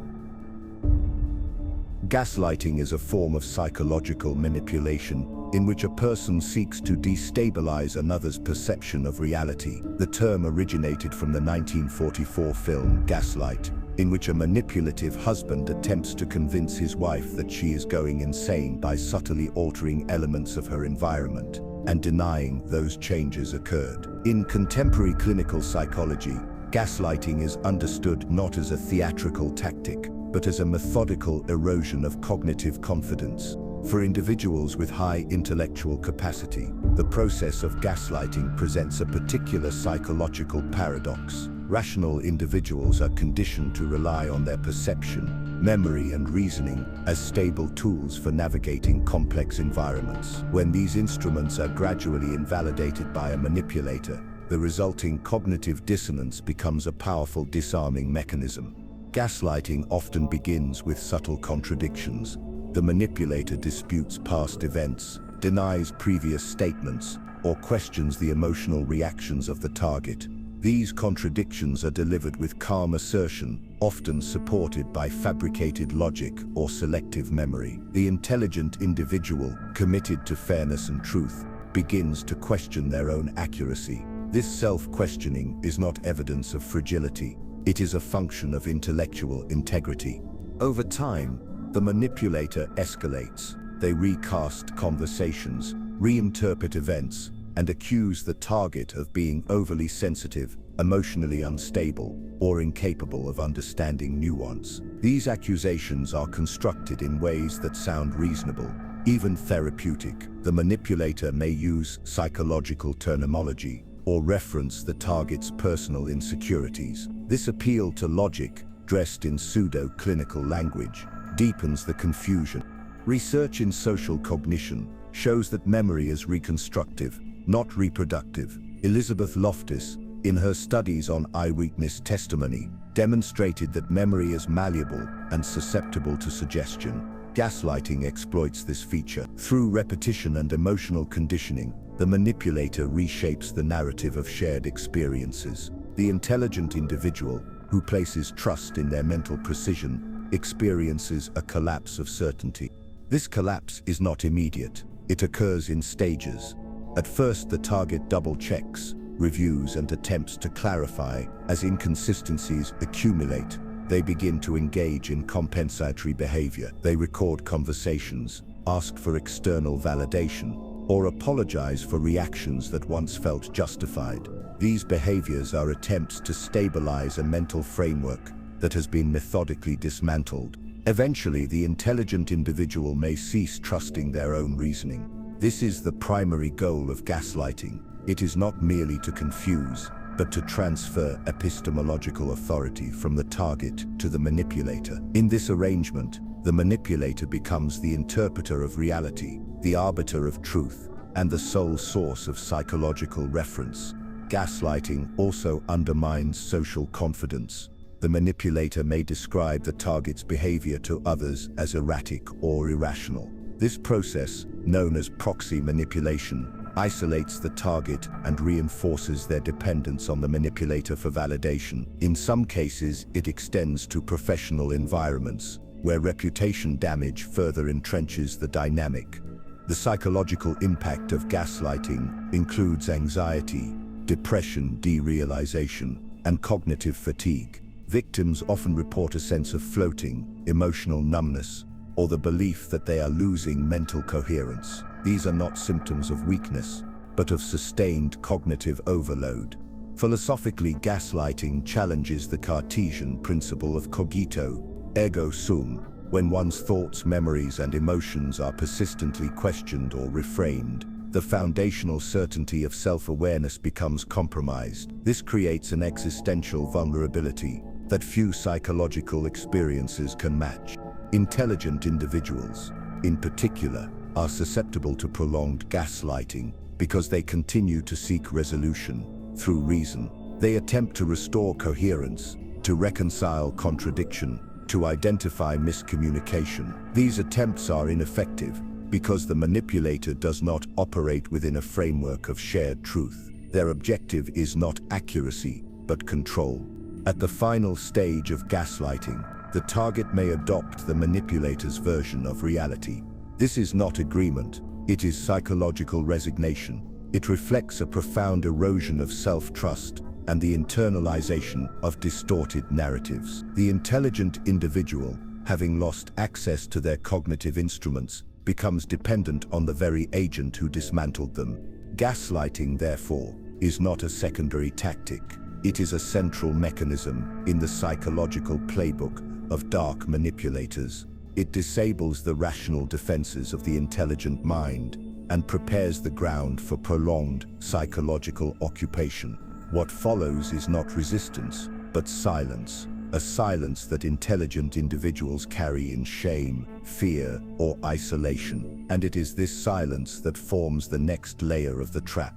Speaker 1: Gaslighting is a form of psychological manipulation in which a person seeks to destabilize another's perception of reality. The term originated from the 1944 film Gaslight, in which a manipulative husband attempts to convince his wife that she is going insane by subtly altering elements of her environment and denying those changes occurred. In contemporary clinical psychology, gaslighting is understood not as a theatrical tactic, but as a methodical erosion of cognitive confidence. For individuals with high intellectual capacity, the process of gaslighting presents a particular psychological paradox. Rational individuals are conditioned to rely on their perception, memory, and reasoning as stable tools for navigating complex environments. When these instruments are gradually invalidated by a manipulator, the resulting cognitive dissonance becomes a powerful disarming mechanism. Gaslighting often begins with subtle contradictions. The manipulator disputes past events, denies previous statements, or questions the emotional reactions of the target. These contradictions are delivered with calm assertion, often supported by fabricated logic or selective memory. The intelligent individual, committed to fairness and truth, begins to question their own accuracy. This self-questioning is not evidence of fragility. It is a function of intellectual integrity. Over time, the manipulator escalates. They recast conversations, reinterpret events, and accuse the target of being overly sensitive, emotionally unstable, or incapable of understanding nuance. These accusations are constructed in ways that sound reasonable, even therapeutic. The manipulator may use psychological terminology or reference the target's personal insecurities. This appeal to logic, dressed in pseudo-clinical language, deepens the confusion. Research in social cognition shows that memory is reconstructive, not reproductive. Elizabeth Loftus, in her studies on eyewitness testimony, demonstrated that memory is malleable and susceptible to suggestion. Gaslighting exploits this feature. Through repetition and emotional conditioning, the manipulator reshapes the narrative of shared experiences. The intelligent individual, who places trust in their mental precision, experiences a collapse of certainty. This collapse is not immediate. It occurs in stages. At first, the target double-checks, reviews, and attempts to clarify. As inconsistencies accumulate, they begin to engage in compensatory behavior. They record conversations, ask for external validation, or apologize for reactions that once felt justified. These behaviors are attempts to stabilize a mental framework that has been methodically dismantled. Eventually, the intelligent individual may cease trusting their own reasoning. This is the primary goal of gaslighting. It is not merely to confuse, but to transfer epistemological authority from the target to the manipulator. In this arrangement, the manipulator becomes the interpreter of reality, the arbiter of truth, and the sole source of psychological reference. Gaslighting also undermines social confidence. The manipulator may describe the target's behavior to others as erratic or irrational. This process, known as proxy manipulation, isolates the target and reinforces their dependence on the manipulator for validation. In some cases, it extends to professional environments, where reputation damage further entrenches the dynamic. The psychological impact of gaslighting includes anxiety, depression, derealization, and cognitive fatigue. Victims often report a sense of floating, emotional numbness, or the belief that they are losing mental coherence. These are not symptoms of weakness, but of sustained cognitive overload. Philosophically, gaslighting challenges the Cartesian principle of cogito, ergo sum. When one's thoughts, memories, and emotions are persistently questioned or reframed, the foundational certainty of self-awareness becomes compromised. This creates an existential vulnerability that few psychological experiences can match. Intelligent individuals, in particular, are susceptible to prolonged gaslighting because they continue to seek resolution through reason. They attempt to restore coherence, to reconcile contradiction, to identify miscommunication. These attempts are ineffective because the manipulator does not operate within a framework of shared truth. Their objective is not accuracy, but control. At the final stage of gaslighting, the target may adopt the manipulator's version of reality. This is not agreement, it is psychological resignation. It reflects a profound erosion of self-trust and the internalization of distorted narratives. The intelligent individual, having lost access to their cognitive instruments, becomes dependent on the very agent who dismantled them. Gaslighting, therefore, is not a secondary tactic. It is a central mechanism in the psychological playbook of dark manipulators. It disables the rational defenses of the intelligent mind and prepares the ground for prolonged psychological occupation. What follows is not resistance, but silence. A silence that intelligent individuals carry in shame, fear, or isolation. And it is this silence that forms the next layer of the trap.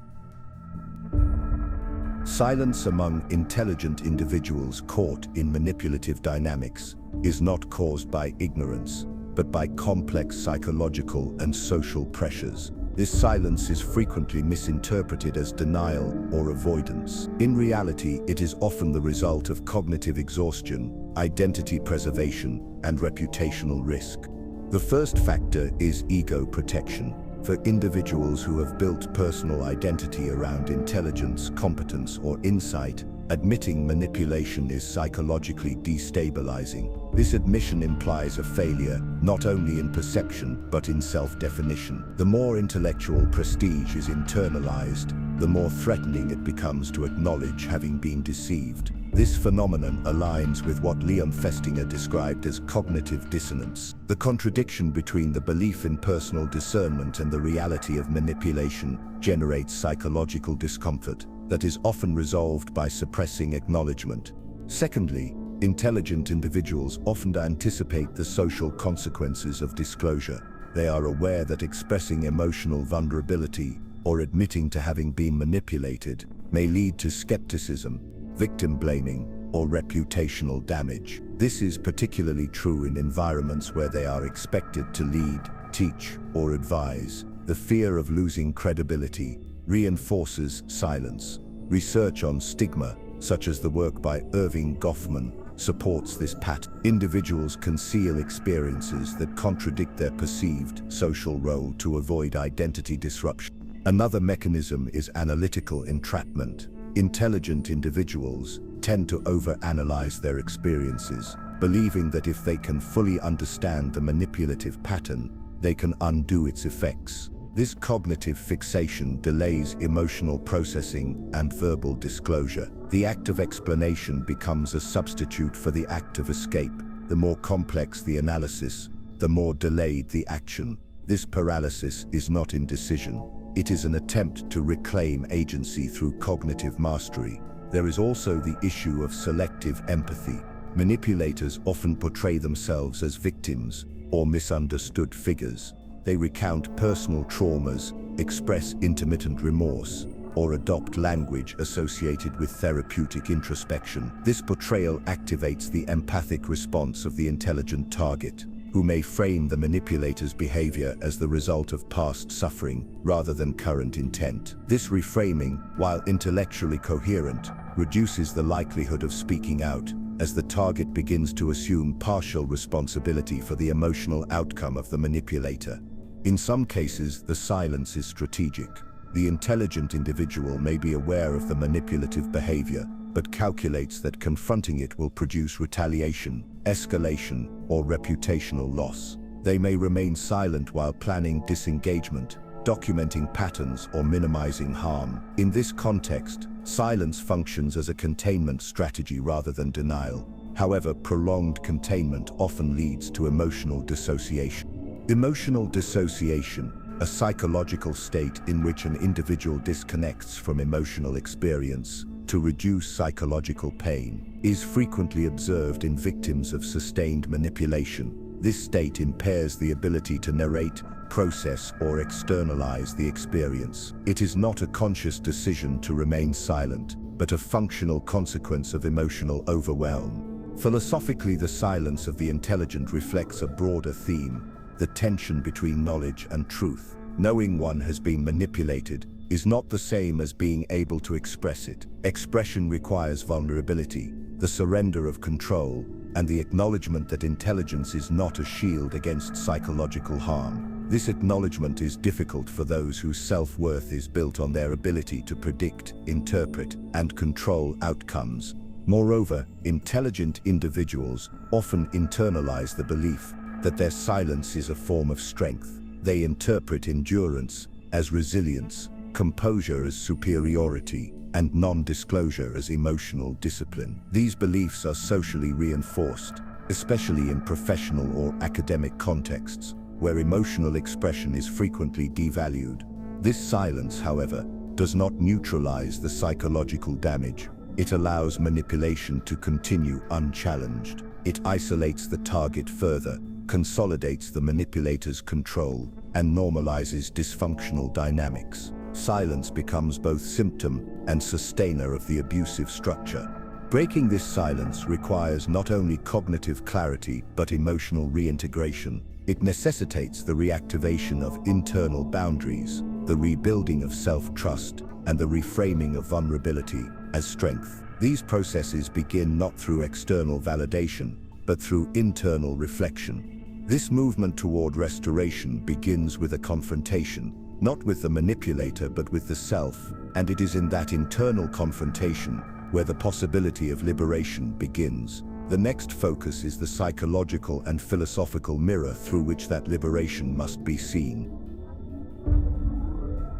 Speaker 1: Silence among intelligent individuals caught in manipulative dynamics is not caused by ignorance, but by complex psychological and social pressures. This silence is frequently misinterpreted as denial or avoidance. In reality, it is often the result of cognitive exhaustion, identity preservation, and reputational risk. The first factor is ego protection. For individuals who have built personal identity around intelligence, competence, or insight, admitting manipulation is psychologically destabilizing. This admission implies a failure, not only in perception, but in self-definition. The more intellectual prestige is internalized, the more threatening it becomes to acknowledge having been deceived. This phenomenon aligns with what Leon Festinger described as cognitive dissonance, the contradiction between the belief in personal discernment and the reality of manipulation generates psychological discomfort that is often resolved by suppressing acknowledgement. Secondly, intelligent individuals often anticipate the social consequences of disclosure. They are aware that expressing emotional vulnerability or admitting to having been manipulated may lead to skepticism, victim blaming, or reputational damage. This is particularly true in environments where they are expected to lead, teach, or advise. The fear of losing credibility reinforces silence. Research on stigma, such as the work by Irving Goffman, supports this pattern. Individuals conceal experiences that contradict their perceived social role to avoid identity disruption. Another mechanism is analytical entrapment. Intelligent individuals tend to overanalyze their experiences, believing that if they can fully understand the manipulative pattern, they can undo its effects. This cognitive fixation delays emotional processing and verbal disclosure. The act of explanation becomes a substitute for the act of escape. The more complex the analysis, the more delayed the action. This paralysis is not indecision. It is an attempt to reclaim agency through cognitive mastery. There is also the issue of selective empathy. Manipulators often portray themselves as victims or misunderstood figures. They recount personal traumas, express intermittent remorse, or adopt language associated with therapeutic introspection. This portrayal activates the empathic response of the intelligent target, who may frame the manipulator's behavior as the result of past suffering rather than current intent. This reframing, while intellectually coherent, reduces the likelihood of speaking out, as the target begins to assume partial responsibility for the emotional outcome of the manipulator. In some cases, the silence is strategic. The intelligent individual may be aware of the manipulative behavior, but calculates that confronting it will produce retaliation, escalation, or reputational loss. They may remain silent while planning disengagement, documenting patterns, or minimizing harm. In this context, silence functions as a containment strategy rather than denial. However, prolonged containment often leads to emotional dissociation. Emotional dissociation, a psychological state in which an individual disconnects from emotional experience to reduce psychological pain, is frequently observed in victims of sustained manipulation. This state impairs the ability to narrate, process, or externalize the experience. It is not a conscious decision to remain silent, but a functional consequence of emotional overwhelm. Philosophically, the silence of the intelligent reflects a broader theme: the tension between knowledge and truth. Knowing one has been manipulated is not the same as being able to express it. Expression requires vulnerability, the surrender of control, and the acknowledgement that intelligence is not a shield against psychological harm. This acknowledgement is difficult for those whose self-worth is built on their ability to predict, interpret, and control outcomes. Moreover, intelligent individuals often internalize the belief that their silence is a form of strength. They interpret endurance as resilience, composure as superiority, and non-disclosure as emotional discipline. These beliefs are socially reinforced, especially in professional or academic contexts, where emotional expression is frequently devalued. This silence, however, does not neutralize the psychological damage. It allows manipulation to continue unchallenged. It isolates the target further, consolidates the manipulator's control, and normalizes dysfunctional dynamics. Silence becomes both symptom and sustainer of the abusive structure. Breaking this silence requires not only cognitive clarity but emotional reintegration. It necessitates the reactivation of internal boundaries, the rebuilding of self-trust, and the reframing of vulnerability as strength. These processes begin not through external validation, but through internal reflection. This movement toward restoration begins with a confrontation, not with the manipulator but with the self, and it is in that internal confrontation where the possibility of liberation begins. The next focus is the psychological and philosophical mirror through which that liberation must be seen.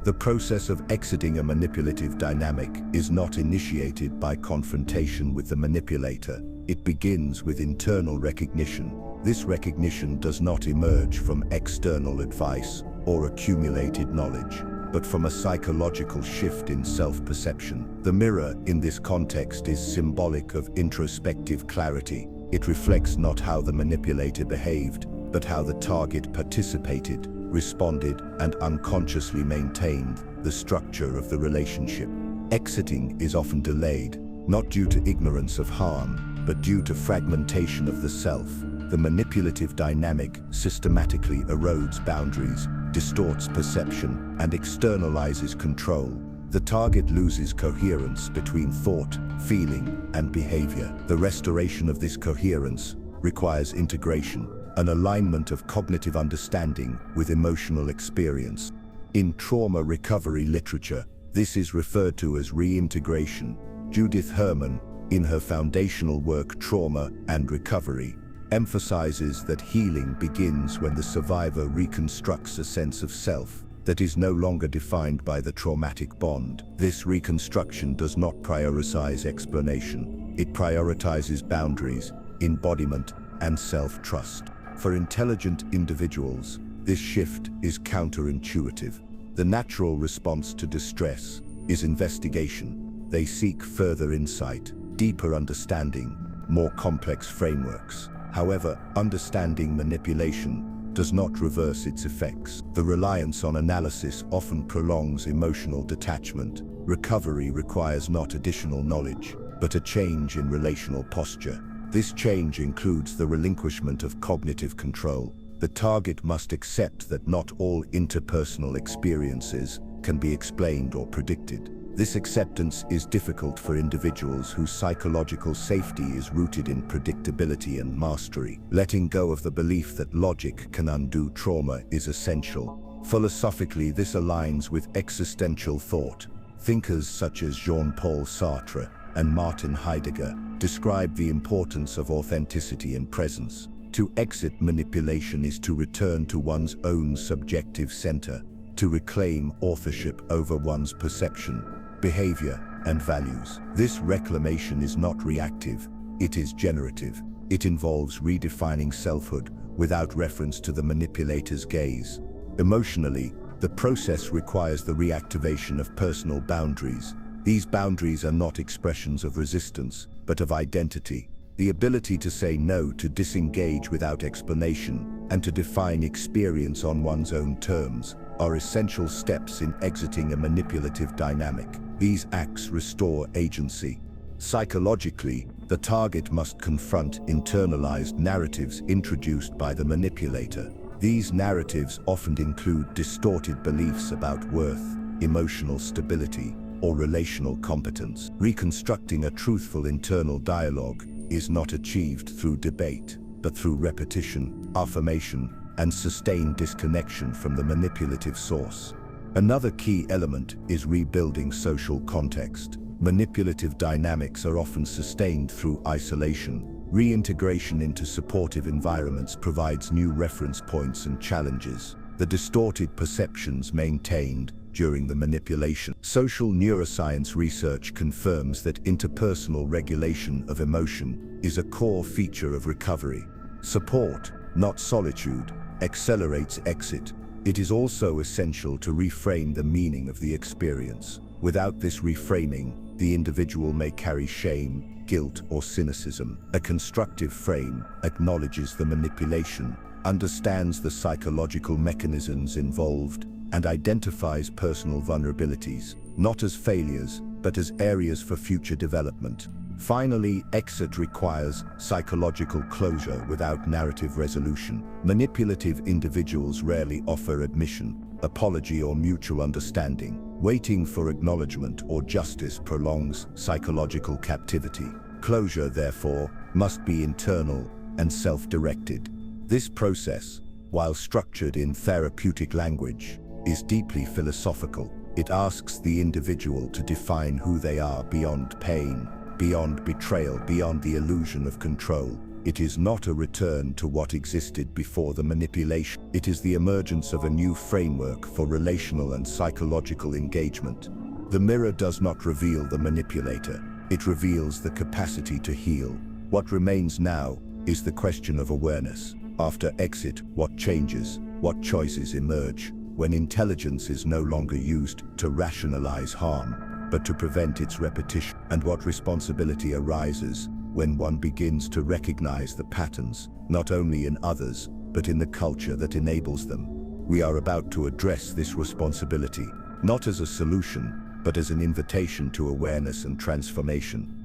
Speaker 1: The process of exiting a manipulative dynamic is not initiated by confrontation with the manipulator. It begins with internal recognition. This recognition does not emerge from external advice or accumulated knowledge, but from a psychological shift in self-perception. The mirror, in this context, is symbolic of introspective clarity. It reflects not how the manipulator behaved, but how the target participated, responded, and unconsciously maintained the structure of the relationship. Exiting is often delayed, not due to ignorance of harm, but due to fragmentation of the self. The manipulative dynamic systematically erodes boundaries, distorts perception, and externalizes control. The target loses coherence between thought, feeling, and behavior. The restoration of this coherence requires integration, an alignment of cognitive understanding with emotional experience. In trauma recovery literature, this is referred to as reintegration. Judith Herman, in her foundational work Trauma and Recovery, emphasizes that healing begins when the survivor reconstructs a sense of self that is no longer defined by the traumatic bond. This reconstruction does not prioritize explanation. It prioritizes boundaries, embodiment, and self-trust. For intelligent individuals, this shift is counterintuitive. The natural response to distress is investigation. They seek further insight, deeper understanding, more complex frameworks. However, understanding manipulation does not reverse its effects. The reliance on analysis often prolongs emotional detachment. Recovery requires not additional knowledge, but a change in relational posture. This change includes the relinquishment of cognitive control. The target must accept that not all interpersonal experiences can be explained or predicted. This acceptance is difficult for individuals whose psychological safety is rooted in predictability and mastery. Letting go of the belief that logic can undo trauma is essential. Philosophically, this aligns with existential thought. Thinkers such as Jean-Paul Sartre and Martin Heidegger describe the importance of authenticity and presence. To exit manipulation is to return to one's own subjective center, to reclaim authorship over one's perception, behavior, and values. This reclamation is not reactive, it is generative. It involves redefining selfhood without reference to the manipulator's gaze. Emotionally, the process requires the reactivation of personal boundaries. These boundaries are not expressions of resistance, but of identity. The ability to say no, to disengage without explanation, and to define experience on one's own terms are essential steps in exiting a manipulative dynamic. These acts restore agency. Psychologically, the target must confront internalized narratives introduced by the manipulator. These narratives often include distorted beliefs about worth, emotional stability, or relational competence. Reconstructing a truthful internal dialogue is not achieved through debate, but through repetition, affirmation, and sustained disconnection from the manipulative source. Another key element is rebuilding social context. Manipulative dynamics are often sustained through isolation. Reintegration into supportive environments provides new reference points and challenges the distorted perceptions maintained during the manipulation. Social neuroscience research confirms that interpersonal regulation of emotion is a core feature of recovery. Support, not solitude, accelerates exit. It is also essential to reframe the meaning of the experience. Without this reframing, the individual may carry shame, guilt, or cynicism. A constructive frame acknowledges the manipulation, understands the psychological mechanisms involved, and identifies personal vulnerabilities, not as failures, but as areas for future development. Finally, exit requires psychological closure without narrative resolution. Manipulative individuals rarely offer admission, apology, or mutual understanding. Waiting for acknowledgement or justice prolongs psychological captivity. Closure, therefore, must be internal and self-directed. This process, while structured in therapeutic language, is deeply philosophical. It asks the individual to define who they are beyond pain, beyond betrayal, beyond the illusion of control. It is not a return to what existed before the manipulation. It is the emergence of a new framework for relational and psychological engagement. The mirror does not reveal the manipulator. It reveals the capacity to heal. What remains now is the question of awareness. After exit, what changes? What choices emerge? When intelligence is no longer used to rationalize harm, but to prevent its repetition, and what responsibility arises when one begins to recognize the patterns, not only in others, but in the culture that enables them. We are about to address this responsibility, not as a solution, but as an invitation to awareness and transformation.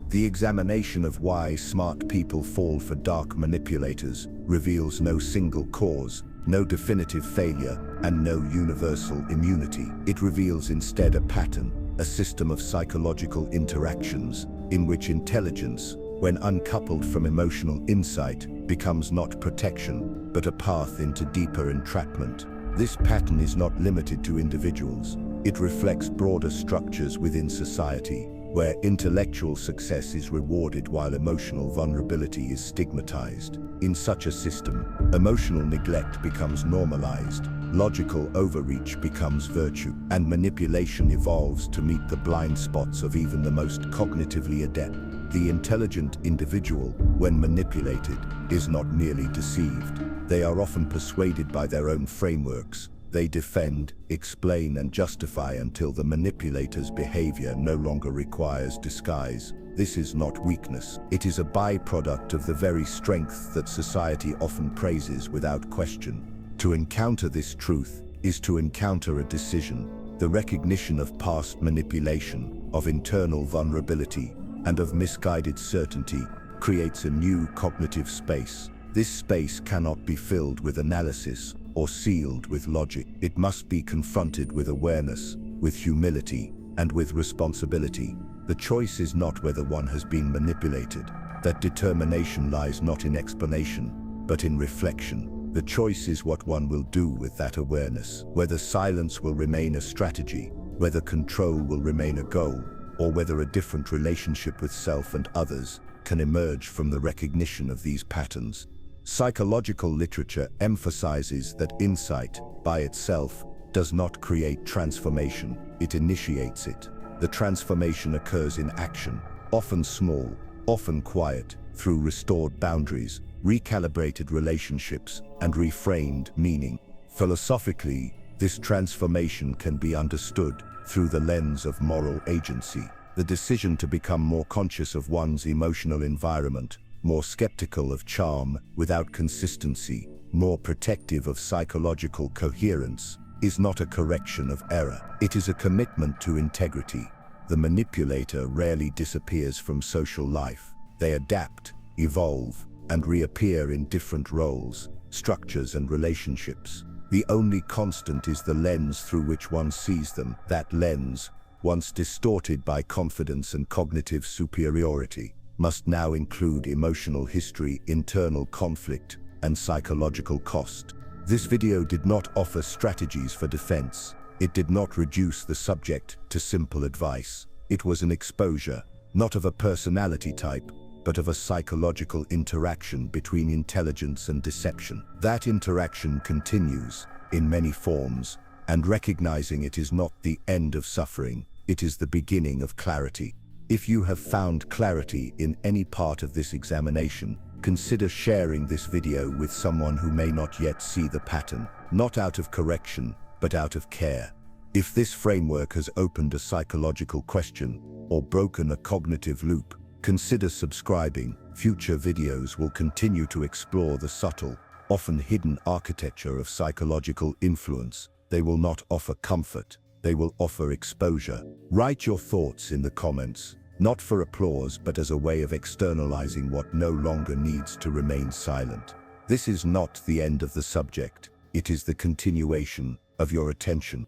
Speaker 1: The examination of why smart people fall for dark manipulators reveals no single cause, no definitive failure, and no universal immunity. It reveals instead a pattern, a system of psychological interactions in which intelligence, when uncoupled from emotional insight, becomes not protection, but a path into deeper entrapment. This pattern is not limited to individuals. It reflects broader structures within society, where intellectual success is rewarded while emotional vulnerability is stigmatized. In such a system, emotional neglect becomes normalized, logical overreach becomes virtue, and manipulation evolves to meet the blind spots of even the most cognitively adept. The intelligent individual, when manipulated, is not merely deceived. They are often persuaded by their own frameworks. They defend, explain, and justify until the manipulator's behavior no longer requires disguise. This is not weakness. It is a byproduct of the very strength that society often praises without question. To encounter this truth is to encounter a decision, the recognition of past manipulation, of internal vulnerability, and of misguided certainty creates a new cognitive space. This space cannot be filled with analysis or sealed with logic. It must be confronted with awareness, with humility, and with responsibility. The choice is not whether one has been manipulated. That determination lies not in explanation, but in reflection. The choice is what one will do with that awareness, whether silence will remain a strategy, whether control will remain a goal, or whether a different relationship with self and others can emerge from the recognition of these patterns. Psychological literature emphasizes that insight, by itself, does not create transformation, it initiates it. The transformation occurs in action, often small, often quiet, through restored boundaries, recalibrated relationships, and reframed meaning. Philosophically, this transformation can be understood through the lens of moral agency, the decision to become more conscious of one's emotional environment, more skeptical of charm without consistency, more protective of psychological coherence, is not a correction of error. It is a commitment to integrity. The manipulator rarely disappears from social life. They adapt, evolve, and reappear in different roles, structures, and relationships. The only constant is the lens through which one sees them. That lens, once distorted by confidence and cognitive superiority, must now include emotional history, internal conflict, and psychological cost. This video did not offer strategies for defense. It did not reduce the subject to simple advice. It was an exposure, not of a personality type, but of a psychological interaction between intelligence and deception. That interaction continues, in many forms, and recognizing it is not the end of suffering, it is the beginning of clarity. If you have found clarity in any part of this examination, consider sharing this video with someone who may not yet see the pattern, not out of correction, but out of care. If this framework has opened a psychological question or broken a cognitive loop, consider subscribing. Future videos will continue to explore the subtle, often hidden architecture of psychological influence. They will not offer comfort, they will offer exposure. Write your thoughts in the comments, not for applause but as a way of externalizing what no longer needs to remain silent. This is not the end of the subject, it is the continuation of your attention.